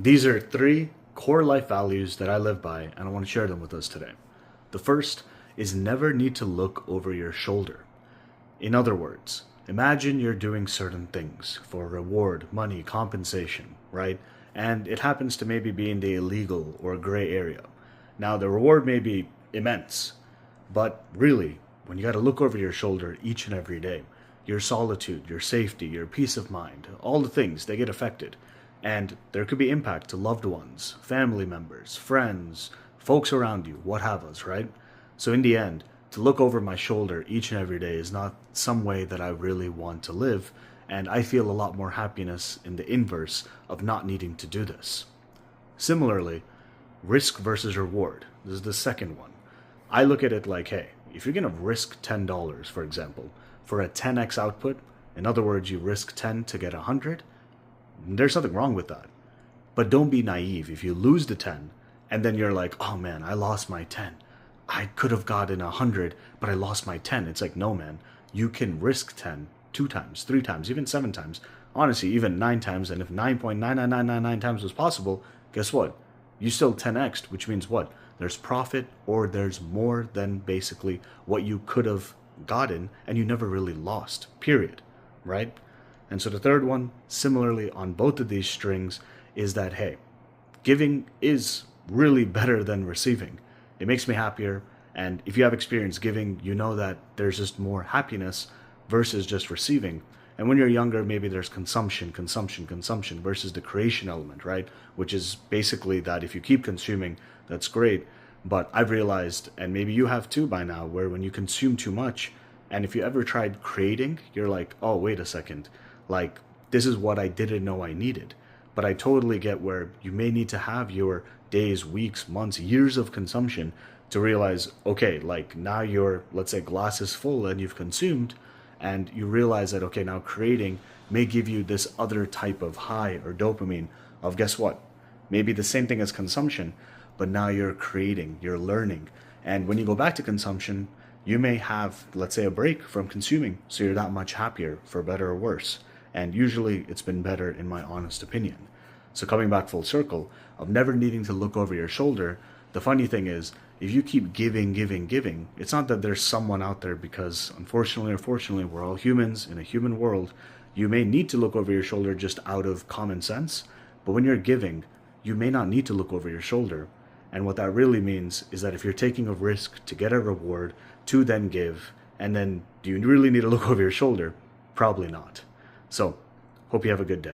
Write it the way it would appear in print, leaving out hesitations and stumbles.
These are three core life values that I live by, and I want to share them with us today. The first is never need to look over your shoulder. In other words, imagine you're doing certain things for reward, money, compensation, right? And it happens to maybe be in the illegal or gray area. Now, the reward may be immense, but really, when you got to look over your shoulder each and every day, your solitude, your safety, your peace of mind, all the things, they get affected. And there could be impact to loved ones, family members, friends, folks around you, what have us, right? So in the end, to look over my shoulder each and every day is not some way that I really want to live, and I feel a lot more happiness in the inverse of not needing to do this. Similarly, risk versus reward. This is the second one. I look at it like, hey, if you're going to risk $10, for example, for a 10x output, in other words, you risk 10 to get 100, there's nothing wrong with that. But don't be naive. If you lose the 10 and then you're like, oh man, I lost my 10. I could have gotten 100, but I lost my 10. It's like, no, man, you can risk 10 two times, three times, even seven times. Honestly, even nine times. And if 9.99999 times was possible, guess what? You still 10x'd, which means what? There's profit or there's more than basically what you could have gotten and you never really lost, period, right? And so the third one, similarly on both of these strings, is that, hey, giving is really better than receiving. It makes me happier. And if you have experience giving, you know that there's just more happiness versus just receiving. And when you're younger, maybe there's consumption versus the creation element, right? Which is basically that if you keep consuming, that's great. But I've realized, and maybe you have too by now, where when you consume too much, and if you ever tried creating, you're like, oh, wait a second. Like, this is what I didn't know I needed. But I totally get where you may need to have your days, weeks, months, years of consumption to realize, okay, like now your, let's say, glass is full and you've consumed, and you realize that, okay, now creating may give you this other type of high or dopamine of, guess what? Maybe the same thing as consumption, but now you're creating, you're learning. And when you go back to consumption, you may have, let's say, a break from consuming, so you're that much happier, for better or worse. And usually it's been better in my honest opinion. So coming back full circle of never needing to look over your shoulder, the funny thing is, if you keep giving, it's not that there's someone out there, because unfortunately or fortunately, we're all humans in a human world. You may need to look over your shoulder just out of common sense, but when you're giving, you may not need to look over your shoulder. And what that really means is that if you're taking a risk to get a reward, to then give, and then do you really need to look over your shoulder? Probably not. So, hope you have a good day.